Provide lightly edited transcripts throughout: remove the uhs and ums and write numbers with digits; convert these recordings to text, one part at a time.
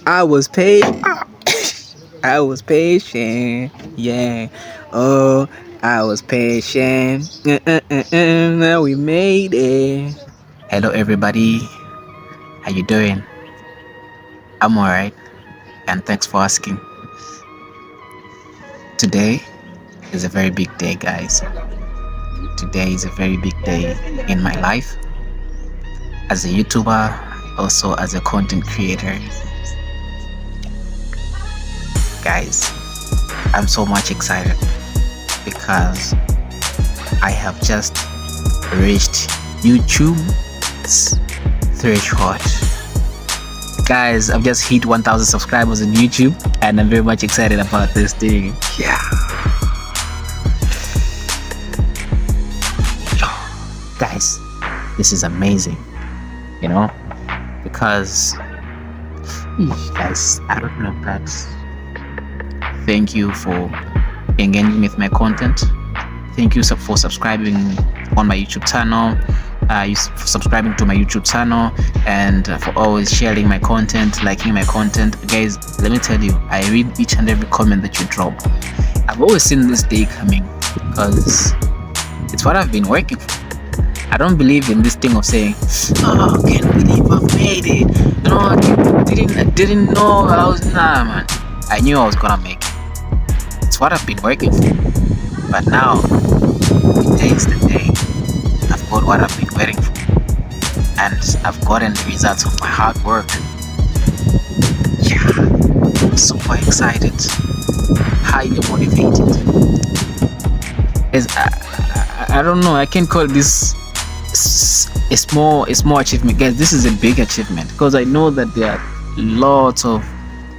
I was paid. I was patient. Yeah. Oh, I was patient. Now we made it. Hello, everybody. How you doing? I'm alright, and thanks for asking. Today is a very big day, guys. Today is a very big day in my life as a YouTuber, also as a content creator. Guys, I'm so much excited because I have just reached YouTube's threshold. Guys, I've just hit 1,000 subscribers on YouTube and I'm very much excited about this thing. Yeah. Guys, this is amazing, you know, because guys, I don't know, but thank you for engaging with my content. Thank you for subscribing on my YouTube channel, for subscribing to my YouTube channel, and for always sharing my content, liking my content. Guys, let me tell you, I read each and every comment that you drop. I've always seen this day coming because it's what I've been working for. I don't believe in this thing of saying, "Oh, I can't believe I've made it." You know, I didn't know I was. Nah, man. I knew I was gonna make it. It's what I've been working for. But now, today is the day. I've got what I've been waiting for, and I've gotten the results of my hard work. Yeah, I'm super excited, highly motivated. I don't know. I can call this a small achievement, guys. This is a big achievement because I know that there are lots of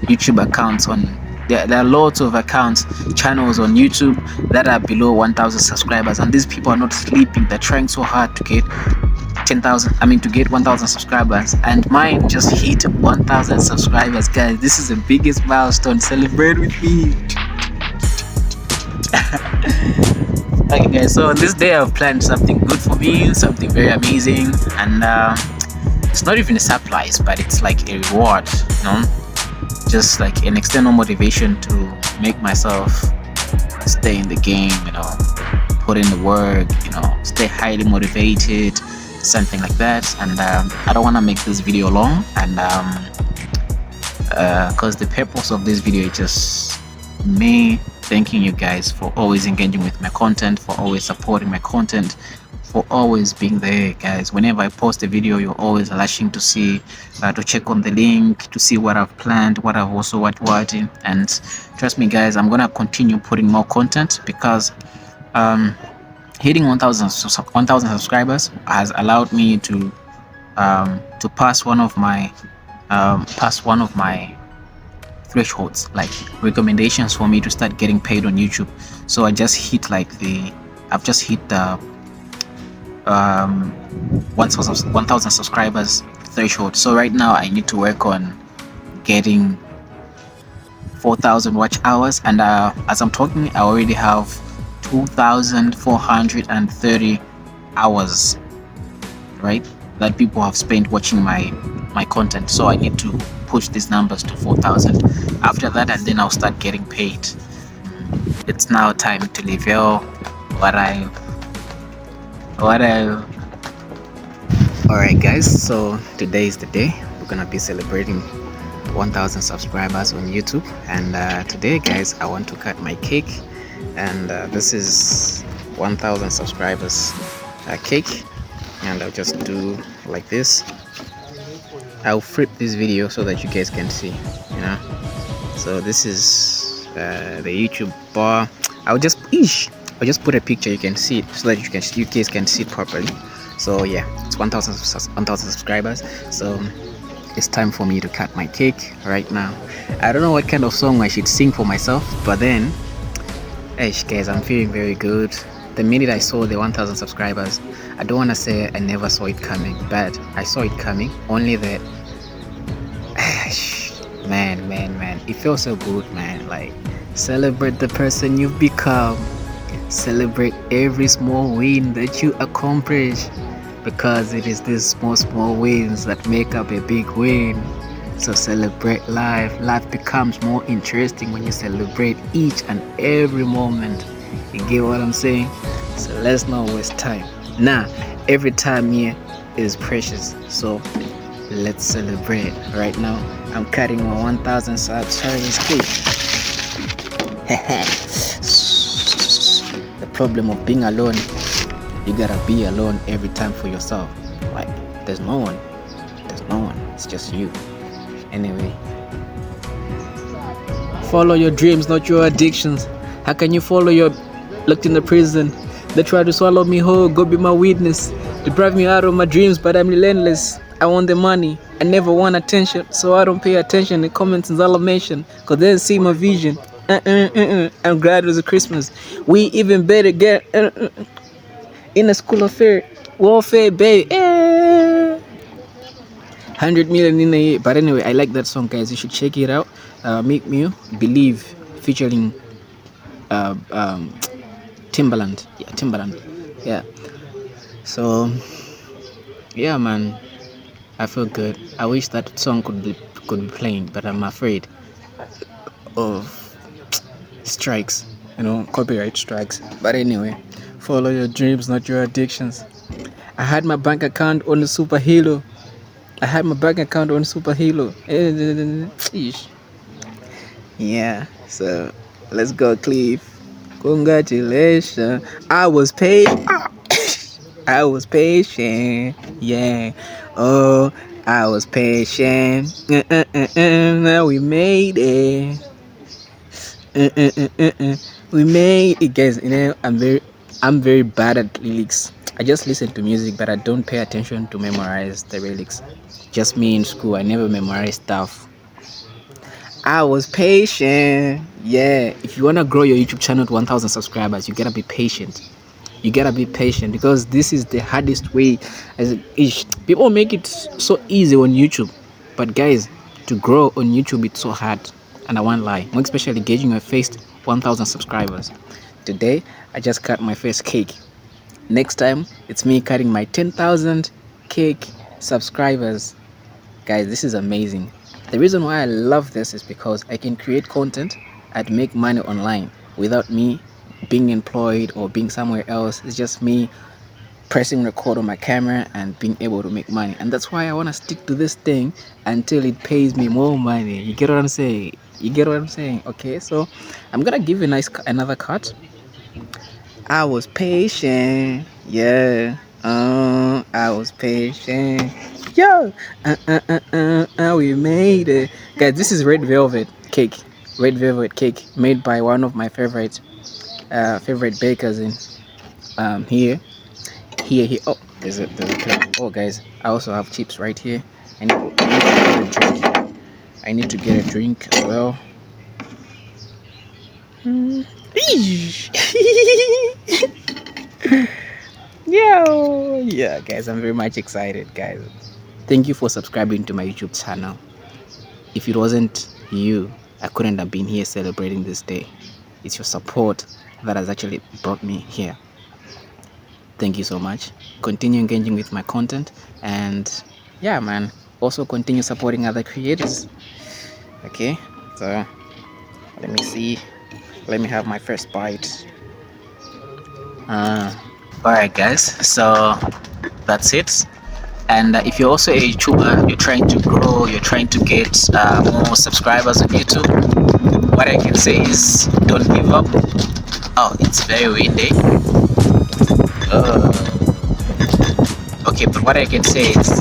YouTube accounts there are lots of channels on YouTube that are below 1,000 subscribers, and these people are not sleeping. They're trying so hard to get 1,000 subscribers, and mine just hit 1,000 subscribers. Guys, this is the biggest milestone. Celebrate with me. Okay, guys, so on this day I've planned something good for me, something very amazing, and it's not even a surprise, but it's like a reward, you know, just like an external motivation to make myself stay in the game, you know, put in the work, you know, stay highly motivated, something like that. And I don't want to make this video long, and because the purpose of this video is just me thanking you guys for always engaging with my content, for always supporting my content, for always being there, guys. Whenever I post a video, you're always rushing to see, to check on the link, to see what I've planned, what I've also watching. And trust me, guys, I'm gonna continue putting more content because hitting 1,000 subscribers has allowed me to pass one of my thresholds, like recommendations for me to start getting paid on YouTube. So I've just hit the 1,000 subscribers threshold. So right now I need to work on getting 4,000 watch hours, and as I'm talking, I already have 2,430 hours, right, that people have spent watching my content. So I need to push these numbers to 4,000 after that, and then I'll start getting paid. It's now time to reveal what I alright, guys, so today is the day we're gonna be celebrating 1,000 subscribers on YouTube. And today, guys, I want to cut my cake, and this is 1,000 subscribers cake, and I'll just do like this. I'll flip this video so that you guys can see, you know. So this is the YouTube bar. I'll just put a picture, you can see it, so that you guys can see it properly. So yeah, it's 1,000 subscribers. So it's time for me to cut my cake right now. I don't know what kind of song I should sing for myself, but then, hey guys, I'm feeling very good. The minute I saw the 1,000 subscribers, I don't want to say I never saw it coming, but I saw it coming. Only that, man, it feels so good, man. Like, celebrate the person you've become. Celebrate every small win that you accomplish, because it is these small wins that make up a big win. So celebrate life. Life becomes more interesting when you celebrate each and every moment. You get what I'm saying? So let's not waste time. Now, every time here is precious. So let's celebrate right now. I'm cutting my 1000 subscribers cake. The problem of being alone, you gotta be alone every time for yourself. Like, there's no one. It's just you. Anyway, follow your dreams, not your addictions. How can you follow your locked in the prison? They try to swallow me whole, go be my witness. Deprive me out of my dreams, but I'm relentless. I want the money, I never want attention, so I don't pay attention. The comments is all I mention, cause they didn't see my vision. I'm glad it was a Christmas. We even better get in a school affair, warfare, baby. 100 million in a year. But anyway, I like that song, guys. You should check it out. Make Me Believe, featuring Timbaland. Yeah, Timbaland. Yeah. So yeah, man, I feel good. I wish that song could be playing, but I'm afraid of strikes, copyright strikes. But anyway, follow your dreams, not your addictions. I had my bank account on the superhero. Yeah, so let's go, Cliff. Congratulations. I was patient. Yeah. Oh, I was patient. Now we made it. We made it, guys. I'm very bad at lyrics. I just listen to music, but I don't pay attention to memorize the lyrics. Just me in school, I never memorize stuff. I was patient. Yeah, if you want to grow your YouTube channel to 1000 subscribers, you gotta be patient. Because this is the hardest way. People make it so easy on YouTube, but guys, to grow on YouTube, it's so hard. And I won't lie, more especially gauging your first 1000 subscribers. Today, I just cut my first cake. Next time, it's me cutting my 10,000 cake subscribers. Guys, this is amazing. The reason why I love this is because I can create content and make money online without me being employed or being somewhere else. It's just me pressing record on my camera and being able to make money. And that's why I want to stick to this thing until it pays me more money. You get what I'm saying? Okay, so I'm gonna give you another cut. I was patient. Yeah. I was patient. Yo. We made it. Guys, this is red velvet cake made by one of my favorite bakers in here. Oh, there's a clip. Oh, guys, I also have chips right here. I need to get a drink as well. Yeah, guys, I'm very much excited, guys. Thank you for subscribing to my YouTube channel. If it wasn't you, I couldn't have been here celebrating this day. It's your support that has actually brought me here. Thank you so much. Continue engaging with my content, and yeah, man, also continue supporting other creators. Okay, so let me see. Let me have my first bite. Alright, guys, so that's it. And if you're also a YouTuber, you're trying to grow, you're trying to get more subscribers on YouTube, what I can say is don't give up. Oh, it's very windy. Okay, but what I can say is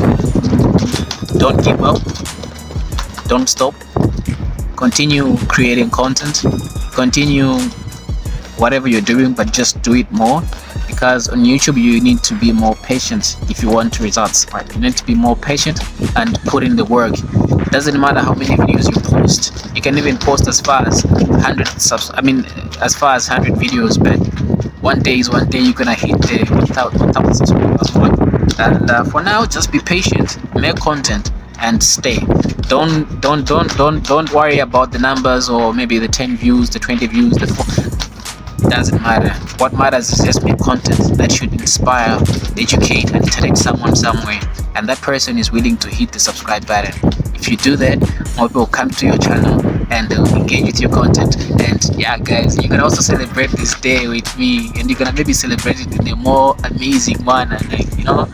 don't give up, don't stop, continue creating content, continue whatever you're doing, but just do it more. Because on YouTube you need to be more patient if you want results, right? You need to be more patient and put in the work. It doesn't matter how many videos you post. You can even post as far as 100 videos, but one day you're gonna hit the 1000 subscribers mark. And for now, just be patient, make content, and stay. Don't worry about the numbers, or maybe the 10 views, the 20 views, the 4. Doesn't matter. What matters is just make content that should inspire, educate, and interact someone somewhere, and that person is willing to hit the subscribe button. If you do that, more people will come to your channel and they'll engage with your content. And yeah, guys, you can also celebrate this day with me, and you're gonna maybe celebrate it in a more amazing manner. Like, you know,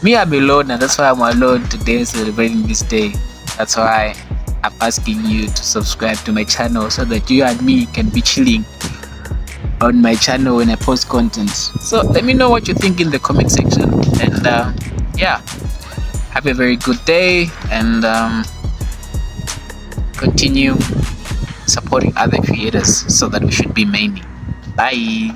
me, I'm alone, and that's why I'm alone today celebrating this day. That's why I'm asking you to subscribe to my channel so that you and me can be chilling on my channel when I post content. So let me know what you think in the comment section, and yeah, have a very good day, and continue supporting other creators so that we should be many. Bye.